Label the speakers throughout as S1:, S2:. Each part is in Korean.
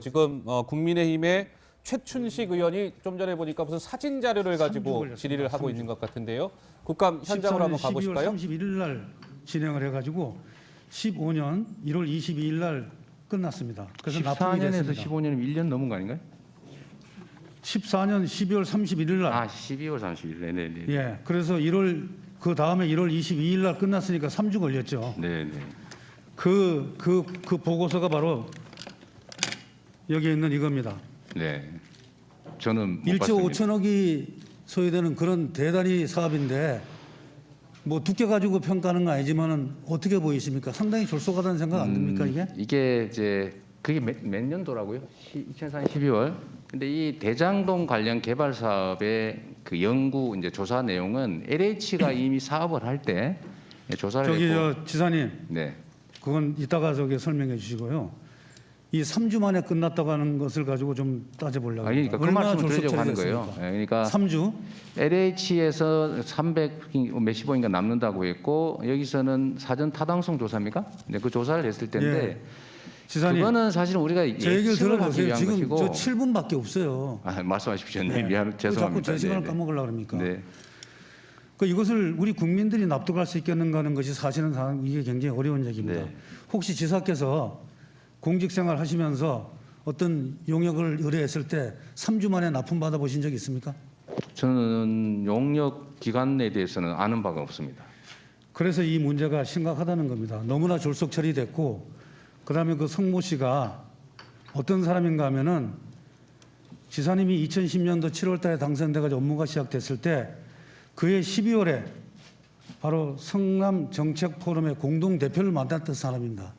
S1: 지금 국민의힘의 최춘식 의원이 좀 전에 보니까 무슨 사진 자료를 가지고 질의를 하고 있는 것 같은데요. 국감 현장으로 한번 가보실까요?
S2: 12월 31일 날 진행을 해가지고 15년 1월 22일 날 끝났습니다. 그래서 납품이
S3: 14년에서
S2: 됐습니다.
S3: 15년이면 1년 넘은 거 아닌가요?
S2: 14년 12월 31일 날.
S3: 아, 12월 30일. 네네네.
S2: 예. 그래서 그 다음에 1월 22일 날 끝났으니까 3주 걸렸죠.
S3: 네네.
S2: 그 보고서가 바로 여기 있는 이겁니다.
S3: 네. 저는 못
S2: 1조
S3: 봤습니다.
S2: 5천억이 소요되는 그런 대단히 사업인데 뭐 두께 가지고 평가하는 건 아니지만은 어떻게 보이십니까? 상당히 졸속하다는 생각 안 듭니까 이게?
S3: 이게 이제 그게 몇 년도라고요? 2004년 12월. 근데 이 대장동 관련 개발 사업의 그 연구 이제 조사 내용은 LH가 이미 사업을 할 때 조사를
S2: 저기
S3: 했고.
S2: 저 지사님,
S3: 네.
S2: 그건 이따가 저기 설명해 주시고요. 이 3주 만에 끝났다고 하는 것을 가지고 좀 따져보려고
S3: 아니,
S2: 합니다.
S3: 그러니까 그 말씀을
S2: 졸속
S3: 드리려고 하는 거예요.
S2: 처리됐습니까?
S3: 그러니까
S2: 3주?
S3: LH에서 300 몇십 원인가 남는다고 했고 여기서는 사전 타당성 조사입니까? 네, 그 조사를 했을 텐데
S2: 예. 지사님,
S3: 그거는 사실은 우리가
S2: 제 얘기를
S3: 예측을 하기
S2: 들어보세요.
S3: 위한
S2: 지금
S3: 것이고.
S2: 저 7분밖에 없어요.
S3: 아, 말씀하십시오. 네,
S2: 네.
S3: 미안,
S2: 자꾸
S3: 죄송합니다.
S2: 제 시간을
S3: 네,
S2: 까먹으려고 그럽니까?
S3: 네.
S2: 그 이것을 우리 국민들이 납득할 수 있겠는가 하는 것이 사실은 이게 굉장히 어려운 얘기입니다.
S3: 네.
S2: 혹시 지사께서 공직생활 하시면서 어떤 용역을 의뢰했을 때 3주 만에 납품 받아보신 적 있습니까?
S3: 저는 용역 기간에 대해서는 아는 바가 없습니다.
S2: 그래서 이 문제가 심각하다는 겁니다. 너무나 졸속 처리됐고 그다음에 그 성모 씨가 어떤 사람인가 하면은 지사님이 2010년도 7월 달에 당선돼가지고 업무가 시작됐을 때 그해 12월에 바로 성남 정책 포럼의 공동 대표를 맡았던 사람입니다.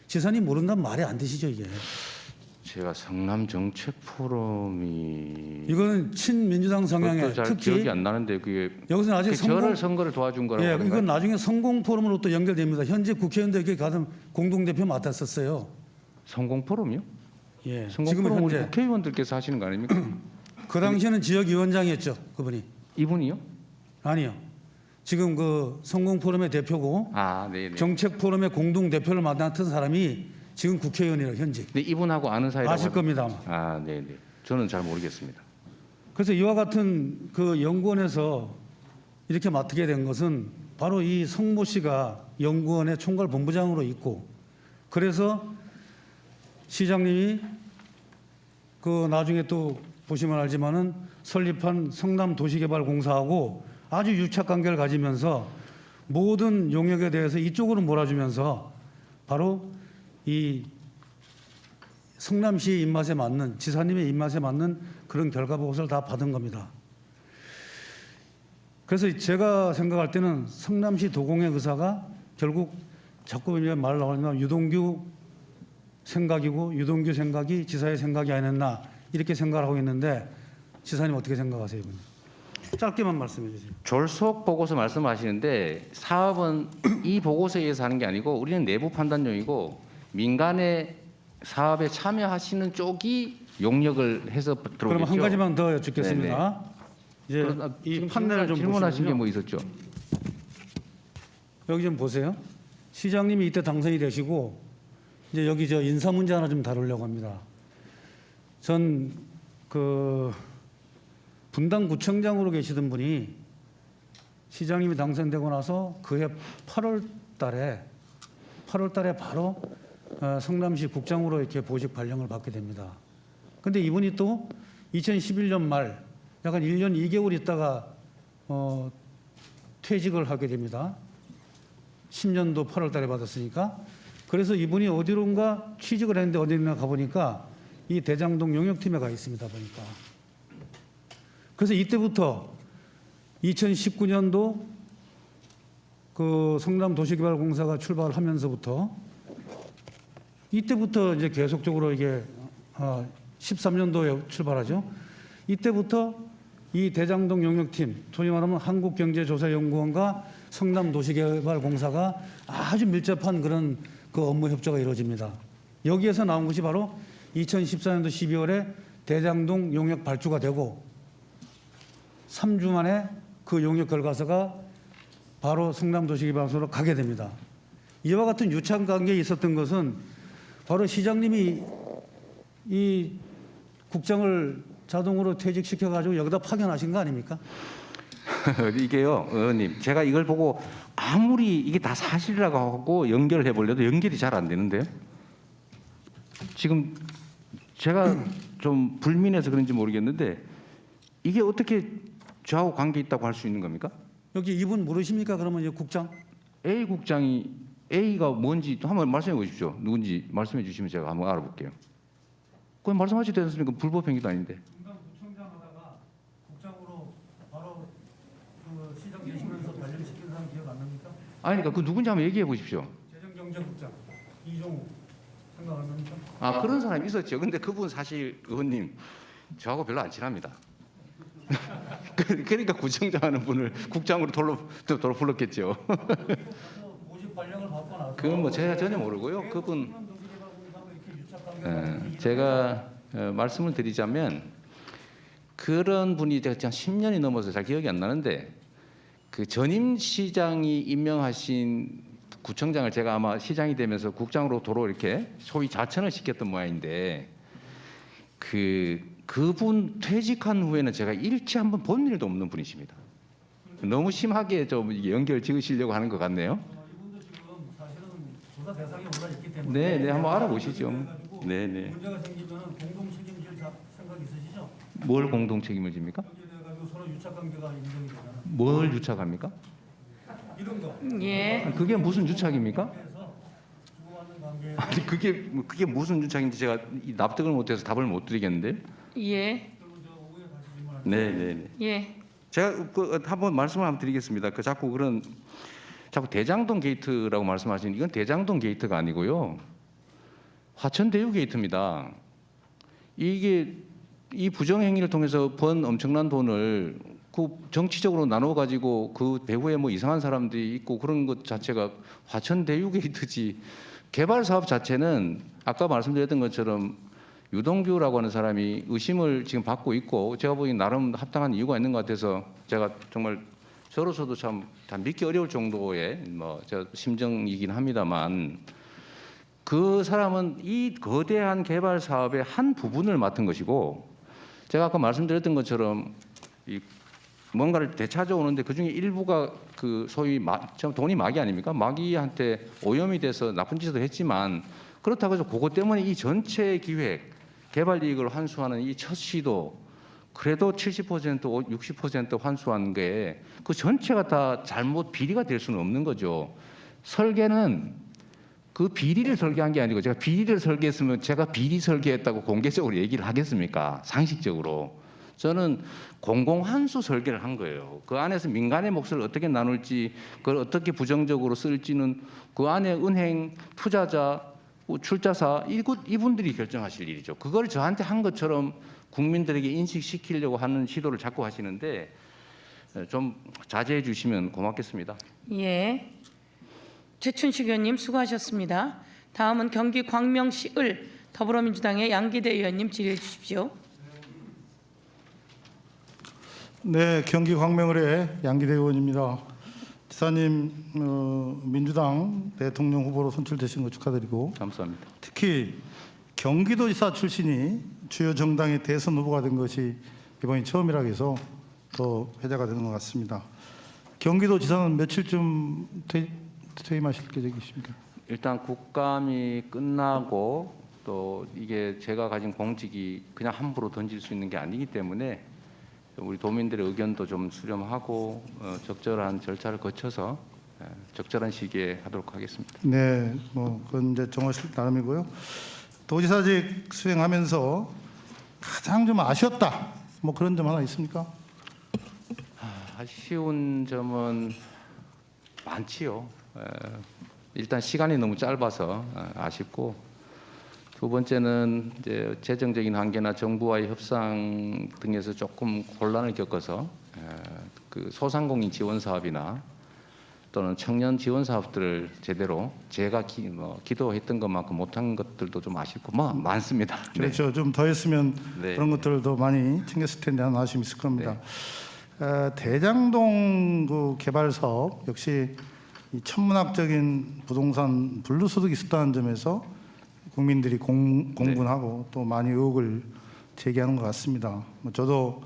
S2: 지사님 모른다면 말이 안 되시죠 이게.
S3: 제가 성남 정책 포럼이
S2: 이거는 친민주당 성향의
S3: 그것도 잘
S2: 특히
S3: 기억이 안 나는데 그게
S2: 여기서 아직
S3: 저를 선거를 도와준 거라고.
S2: 예,
S3: 하는가요?
S2: 이건 나중에 성공 포럼으로 또 연결됩니다. 현재 국회의원들에게 가든 공동 대표 맡았었어요.
S3: 성공 포럼이요?
S2: 예,
S3: 성공
S2: 지금은
S3: 포럼 우리
S2: 현재
S3: 국회의원들께서 하시는 거 아닙니까?
S2: 그 당시에는 지역위원장이었죠 그분이.
S3: 이분이요?
S2: 아니요. 지금 그 성공 포럼의 대표고
S3: 아, 네, 네.
S2: 정책 포럼의 공동 대표를 맡았던 사람이 지금 국회의원이라고 현재
S3: 네, 이분하고 아는 사이라고.
S2: 아실 겁니다 아마.
S3: 아, 네, 네. 저는 잘 모르겠습니다.
S2: 그래서 이와 같은 그 연구원에서 이렇게 맡게 된 것은 바로 이 성모 씨가 연구원의 총괄 본부장으로 있고 그래서 시장님이 그 나중에 또 보시면 알지만은 설립한 성남도시개발공사하고 아주 유착 관계를 가지면서 모든 용역에 대해서 이쪽으로 몰아주면서 바로 이 성남시의 입맛에 맞는 지사님의 입맛에 맞는 그런 결과 보고서를 다 받은 겁니다. 그래서 제가 생각할 때는 성남시 도공의 의사가 결국 자꾸 이제 말 나오면 유동규 생각이고 유동규 생각이 지사의 생각이 아니었나 이렇게 생각을 하고 있는데 지사님 어떻게 생각하세요? 이분? 짧게만 말씀해 주세요.
S3: 졸속 보고서 말씀하시는데 사업은 이 보고서에 의해서 하는 게 아니고 우리는 내부 판단용이고 민간의 사업에 참여하시는 쪽이 용역을 해서 들어오겠죠.
S2: 그럼 한 가지만 더 여쭙겠습니다. 이제
S3: 그럼,
S2: 이
S3: 지금
S2: 판넬을 좀
S3: 질문하신 게
S2: 보시면요.
S3: 뭐 있었죠?
S2: 여기 좀 보세요. 시장님이 이때 당선이 되시고 이제 여기 저 인사 문제 하나 좀 다루려고 합니다. 전 그 분당구청장으로 계시던 분이 시장님이 당선되고 나서 그해 8월 달에 바로 성남시 국장으로 이렇게 보직 발령을 받게 됩니다. 근데 이분이 또 2011년 말 약간 1년 2개월 있다가 퇴직을 하게 됩니다. 10년도 8월 달에 받았으니까. 그래서 이분이 어디론가 취직을 했는데 어디론가 가보니까 이 대장동 용역팀에 가 있습니다. 보니까. 그래서 이때부터 2019년도 그 성남도시개발공사가 출발을 하면서부터 이때부터 이제 계속적으로 이게 13년도에 출발하죠. 이때부터 이 대장동 용역팀, 소위 말하면 한국경제조사연구원과 성남도시개발공사가 아주 밀접한 그런 그 업무 협조가 이루어집니다. 여기에서 나온 것이 바로 2014년도 12월에 대장동 용역 발주가 되고 3주 만에 그 용역 결과서가 바로 성남도시개발소로 가게 됩니다. 이와 같은 유착 관계에 있었던 것은 바로 시장님이 이 국장을 자동으로 퇴직시켜 가지고 여기다 파견하신 거 아닙니까?
S3: 이게요, 의원님, 제가 이걸 보고 아무리 이게 다 사실이라고 하고 연결을 해보려도 연결이 잘 안 되는데요. 지금 제가 좀 불민해서 그런지 모르겠는데 이게 어떻게 저하고 관계 있다고 할 수 있는 겁니까?
S2: 여기 이분 모르십니까? 그러면 이 국장?
S3: A 국장이 A가 뭔지 한번 말씀해 보십시오. 누군지 말씀해 주시면 제가 한번 알아볼게요. 그건 말씀하셔도 되지 않습니까? 불법 행위도 아닌데.
S2: 구청장 하다가 국장으로 바로 그 시장 계시면서 발령시킨 사람 기억 안 납니까?
S3: 아니, 그러니까 그 누군지 한번 얘기해 보십시오.
S2: 재정경제국장 이종우 생각 안 납니까?
S3: 아, 그런 사람이 있었죠. 근데 그분 사실 의원님 저하고 별로 안 친합니다. 그러니까 구청장 하는 분을 국장으로 돌로 불렀겠죠.
S2: 모집 발령을 받고 나서
S3: 그건 뭐 제가 전혀 모르고요. 그분 제가 말씀을 드리자면 그런 분이 제가 한 10년이 넘어서 잘 기억이 안 나는데 그 전임 시장이 임명하신 구청장을 제가 아마 시장이 되면서 국장으로 도로 이렇게 소위 자천을 시켰던 모양인데 그분 퇴직한 후에는 제가 일치 한번 본 일도 없는 분이십니다. 너무 심하게 좀 연결 지으시려고 하는 것 같네요.
S2: 이분도 지금 사실은 조사 대상에 올라 있기 때문에
S3: 네, 한번 알아보시죠. 네.
S2: 문제가 생기면 공동 책임질 생각 있으시죠?
S3: 뭘 공동 책임을 집니까?
S2: 여기에 대해 가지고 서로 유착 관계가 인정이 되잖아.
S3: 뭘 유착합니까?
S2: 이런 거.
S4: 예.
S3: 그게 무슨 유착입니까?
S2: 그래서 주고받는 관계.
S3: 아니 그게 무슨 유착인지 제가 납득을 못해서 답을 못 드리겠는데.
S4: 예.
S3: 네.
S4: 예.
S3: 제가 한번 말씀을 한번 드리겠습니다. 자꾸 대장동 게이트라고 말씀하시는 이건 대장동 게이트가 아니고요. 화천대유 게이트입니다. 이게 이 부정행위를 통해서 번 엄청난 돈을 그 정치적으로 나눠 가지고 그 배후에 뭐 이상한 사람들이 있고 그런 것 자체가 화천대유 게이트지. 개발 사업 자체는 아까 말씀드렸던 것처럼 유동규라고 하는 사람이 의심을 지금 받고 있고 제가 보기엔 나름 합당한 이유가 있는 것 같아서 제가 정말 저로서도 참 믿기 어려울 정도의 저 심정이긴 합니다만 그 사람은 이 거대한 개발 사업의 한 부분을 맡은 것이고 제가 아까 말씀드렸던 것처럼 뭔가를 되찾아오는데 그 중에 일부가 그 소위 돈이 마귀 아닙니까? 마귀한테 오염이 돼서 나쁜 짓을 했지만 그렇다고 해서 그것 때문에 이 전체 기획 개발 이익을 환수하는 이 첫 시도 그래도 70% 60% 환수한 게 그 전체가 다 잘못 비리가 될 수는 없는 거죠. 설계는 그 비리를 설계한 게 아니고 제가 비리를 설계했으면 제가 비리 설계했다고 공개적으로 얘기를 하겠습니까? 상식적으로. 저는 공공환수 설계를 한 거예요. 그 안에서 민간의 몫을 어떻게 나눌지 그걸 어떻게 부정적으로 쓸지는 그 안에 은행, 투자자, 출자사 이분들이 결정하실 일이죠. 그걸 저한테 한 것처럼 국민들에게 인식시키려고 하는 시도를 자꾸 하시는데 좀 자제해 주시면 고맙겠습니다.
S4: 예. 최춘식 의원님 수고하셨습니다. 다음은 경기 광명시 을 더불어민주당의 양기대 의원님 질의해 주십시오.
S5: 네, 경기 광명을의 양기대 의원입니다. 지사님 민주당 대통령 후보로 선출되신 거 축하드리고
S3: 감사합니다.
S5: 특히 경기도지사 출신이 주요 정당의 대선 후보가 된 것이 이번이 처음이라 해서 더 회자가 되는 것 같습니다. 경기도지사는 며칠쯤 퇴임하실 계획이십니까?
S3: 일단 국감이 끝나고 또 이게 제가 가진 공직이 그냥 함부로 던질 수 있는 게 아니기 때문에 우리 도민들의 의견도 좀 수렴하고 적절한 절차를 거쳐서 적절한 시기에 하도록 하겠습니다.
S5: 네, 그건 이제 정하실 나름이고요. 도지사직 수행하면서 가장 좀 아쉬웠다, 그런 점 하나 있습니까?
S3: 아쉬운 점은 많지요. 일단 시간이 너무 짧아서 아쉽고 두 번째는 이제 재정적인 한계나 정부와의 협상 등에서 조금 곤란을 겪어서 그 소상공인 지원 사업이나 또는 청년 지원 사업들을 제대로 제가 기도했던 것만큼 못한 것들도 좀 아쉽고 많습니다.
S5: 그렇죠. 좀 더 했으면
S3: 네.
S5: 그런 것들을 더 많이 챙겼을 텐데 하는 아쉬움이 있을 겁니다. 대장동 그 개발 사업 역시 이 천문학적인 부동산 분류소득이 있었다는 점에서 국민들이 공분하고 또 많이 의혹을 제기하는 것 같습니다. 저도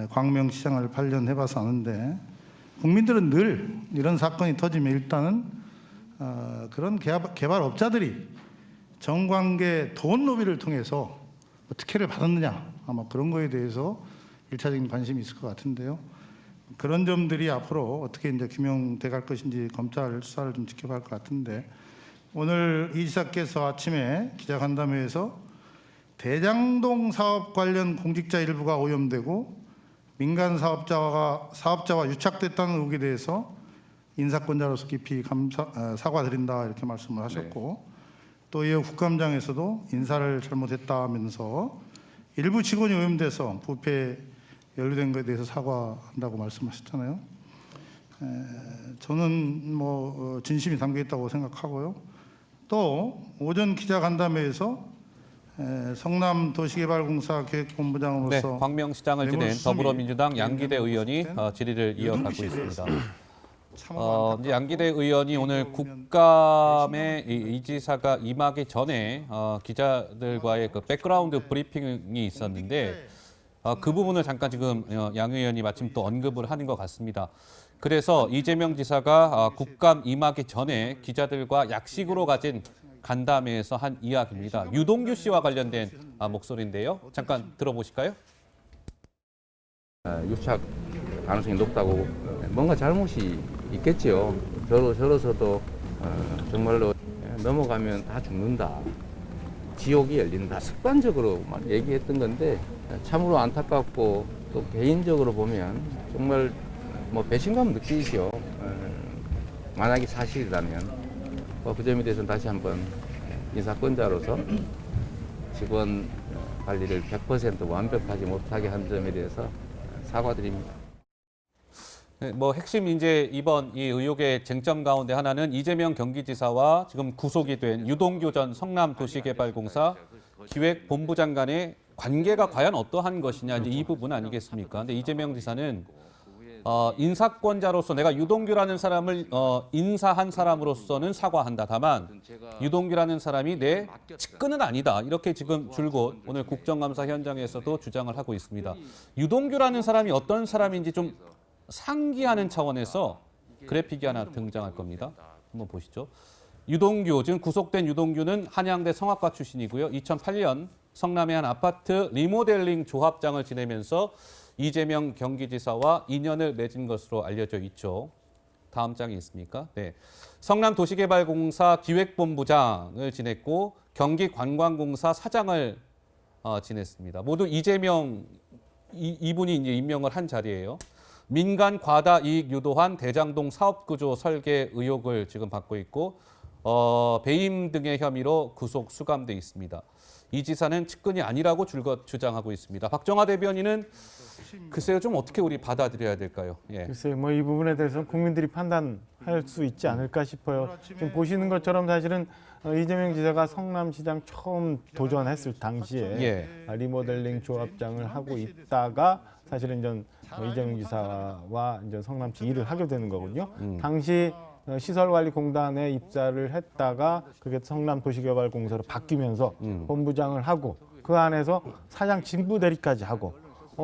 S5: 광명시장을 8년 해봐서 아는데 국민들은 늘 이런 사건이 터지면 일단은 그런 개발업자들이 정관계 돈 로비를 통해서 특혜를 받았느냐 아마 그런 거에 대해서 일차적인 관심이 있을 것 같은데요. 그런 점들이 앞으로 어떻게 이제 규명돼 갈 것인지 검찰 수사를 좀 지켜봐야 할 것 같은데 오늘 이 지사께서 아침에 기자간담회에서 대장동 사업 관련 공직자 일부가 오염되고 민간 사업자와 유착됐다는 의혹에 대해서 인사권자로서 깊이 사과드린다 이렇게 말씀을 하셨고 또 이어 국감장에서도 인사를 잘못했다면서 일부 직원이 오염돼서 부패에 연루된 것에 대해서 사과한다고 말씀하셨잖아요. 저는 뭐 진심이 담겨 있다고 생각하고요. 또 오전 기자간담회에서 성남도시개발공사 기획본부장으로서
S1: 네, 광명시장을 지낸 더불어민주당 양기대 의원이 질의를 이어가고 있습니다. 이제 양기대 의원이 오늘 국감에 이 지사가 임하기 전에 기자들과의 그 백그라운드 브리핑이 있었는데 그 부분을 잠깐 지금 양 의원이 마침 또 언급을 하는 것 같습니다. 그래서 이재명 지사가 국감 임하기 전에 기자들과 약식으로 가진 간담회에서 한 이야기입니다. 유동규 씨와 관련된 목소리인데요. 잠깐 들어보실까요?
S3: 유착 가능성이 높다고 뭔가 잘못이 있겠지요. 저로서도 정말로 넘어가면 다 죽는다. 지옥이 열린다. 습관적으로만 얘기했던 건데 참으로 안타깝고 또 개인적으로 보면 정말 뭐 배신감 느끼죠. 만약에 사실이라면 그 점에 대해서는 다시 한번 인사권자로서 직원 관리를 100% 완벽하지 못하게 한 점에 대해서 사과드립니다.
S1: 네, 뭐 핵심 이제 이번 이 의혹의 쟁점 가운데 하나는 이재명 경기지사와 지금 구속이 된 유동규 전 성남도시개발공사 기획본부장 간의 관계가 과연 어떠한 것이냐 이제 이 부분 아니겠습니까? 근데 이재명 지사는 인사권자로서 내가 유동규라는 사람을 인사한 사람으로서는 사과한다. 다만 유동규라는 사람이 내 측근은 아니다. 이렇게 지금 줄곧 오늘 국정감사 현장에서도 주장을 하고 있습니다. 유동규라는 사람이 어떤 사람인지 좀 상기하는 차원에서 그래픽이 하나 등장할 겁니다. 한번 보시죠. 유동규, 지금 구속된 유동규는 한양대 성악과 출신이고요. 2008년 성남의 한 아파트 리모델링 조합장을 지내면서 이재명 경기지사와 인연을 맺은 것으로 알려져 있죠. 다음 장이 있습니까? 네. 성남도시개발공사 기획본부장을 지냈고 경기관광공사 사장을 지냈습니다. 모두 이재명 이분이 이제 임명을 한 자리예요. 민간 과다 이익 유도한 대장동 사업구조 설계 의혹을 지금 받고 있고 배임 등의 혐의로 구속 수감돼 있습니다. 이 지사는 측근이 아니라고 줄곧 주장하고 있습니다. 박정화 대변인은 글쎄요, 좀 어떻게 우리 받아들여야 될까요? 예.
S6: 글쎄요, 뭐 이 부분에 대해서는 국민들이 판단할 수 있지 않을까 싶어요. 지금 보시는 것처럼 사실은 이재명 지사가 성남시장 처음 도전했을 당시에 리모델링 조합장을 하고 있다가 사실은 이제 이재명 지사와 이제 성남시 일을 하게 되는 거거든요. 당시 시설관리공단에 입사를 했다가 그게 성남도시개발공사로 바뀌면서 본부장을 하고 그 안에서 사장 진부 대리까지 하고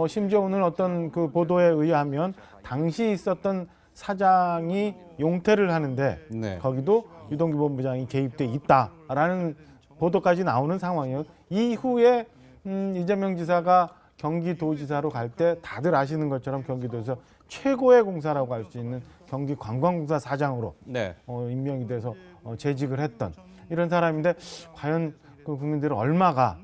S6: 심지어 오늘 어떤 그 보도에 의하면 당시 있었던 사장이 용퇴를 하는데 거기도 유동규 본부장이 개입돼 있다라는 보도까지 나오는 상황이에요. 이후에 이재명 지사가 경기도지사로 갈 때 다들 아시는 것처럼 경기도에서 최고의 공사라고 할 수 있는 경기관광공사 사장으로 임명이 돼서 재직을 했던 이런 사람인데 과연 그 국민들은 얼마가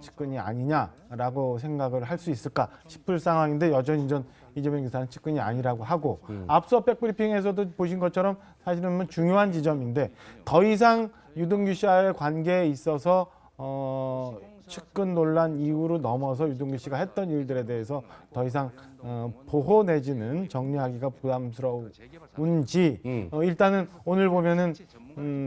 S6: 측근이 아니냐라고 생각을 할 수 있을까 싶을 상황인데 여전히 이재명 지사는 측근이 아니라고 하고 앞서 백브리핑에서도 보신 것처럼 사실은 중요한 지점인데 더 이상 유동규 씨와의 관계에 있어서 측근 논란 이후로 넘어서 유동규 씨가 했던 일들에 대해서 더 이상 보호 내지는 정리하기가 부담스러운지 일단은 오늘 보면은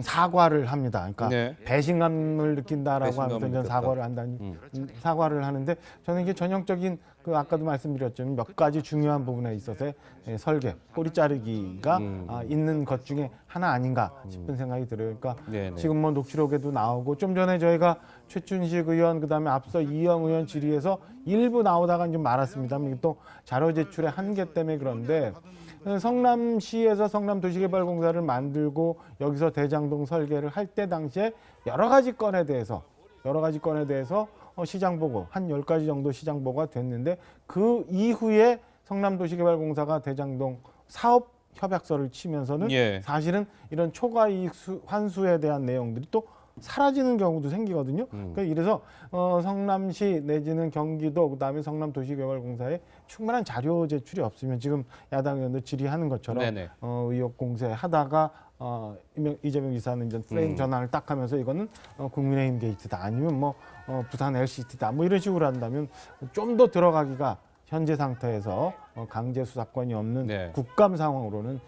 S6: 사과를 합니다. 그러니까
S1: 네.
S6: 배신감을 느낀다라고
S1: 배신감을
S6: 하면서 이제
S1: 느꼈다.
S6: 사과를 한다니 사과를 하는데 저는 이게 전형적인 그 아까도 말씀드렸지만 몇 가지 중요한 부분에 있어서의 설계, 꼬리 자르기가 있는 것 중에 하나 아닌가 싶은 생각이 들어요. 그러니까
S1: 네네.
S6: 지금 뭐 녹취록에도 나오고 좀 전에 저희가 최춘식 의원 그다음에 앞서 이영 의원 질의에서 일부 나오다가 좀 말았습니다만 이게 또 자료 제출의 한계 때문에 그런데 성남시에서 성남도시개발공사를 만들고 여기서 대장동 설계를 할 때 당시에 여러 가지 건에 대해서 시장 보고 한 10가지 정도 시장 보고가 됐는데 그 이후에 성남도시개발공사가 대장동 사업 협약서를 치면서는
S1: 예.
S6: 사실은 이런 초과 이익 환수에 대한 내용들이 또 사라지는 경우도 생기거든요. 그러니까 이래서 성남시 내지는 경기도 그다음에 성남도시개발공사에 충분한 자료 제출이 없으면 지금 야당 의원들 질의하는 것처럼
S1: 네네.
S6: 의혹 공세하다가 이재명 지사는 이제 프레임 전환을 딱 하면서 이거는 국민의힘 게이트다 아니면 뭐 부산 LCT다 뭐 이런 식으로 한다면 좀 더 들어가기가 현재 상태에서 강제 수사권이 없는
S1: 네.
S6: 국감 상황으로는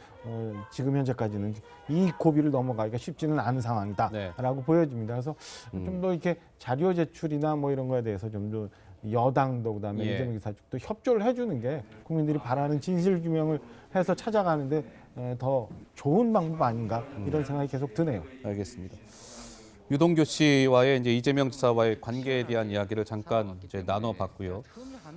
S6: 지금 현재까지는 이 고비를 넘어가기가 쉽지는 않은 상황이다라고
S1: 네.
S6: 보여집니다. 그래서 좀 더 이렇게 자료 제출이나 뭐 이런 거에 대해서 좀 더 여당도 그다음에
S1: 예.
S6: 이재명 지사 쪽도 협조를 해주는 게 국민들이 바라는 진실 규명을 해서 찾아가는데 더 좋은 방법 아닌가 이런 생각이 계속 드네요.
S1: 알겠습니다. 유동규 씨와의 이제 이재명 지사와의 관계에 대한 이야기를 잠깐 이제 나눠봤고요.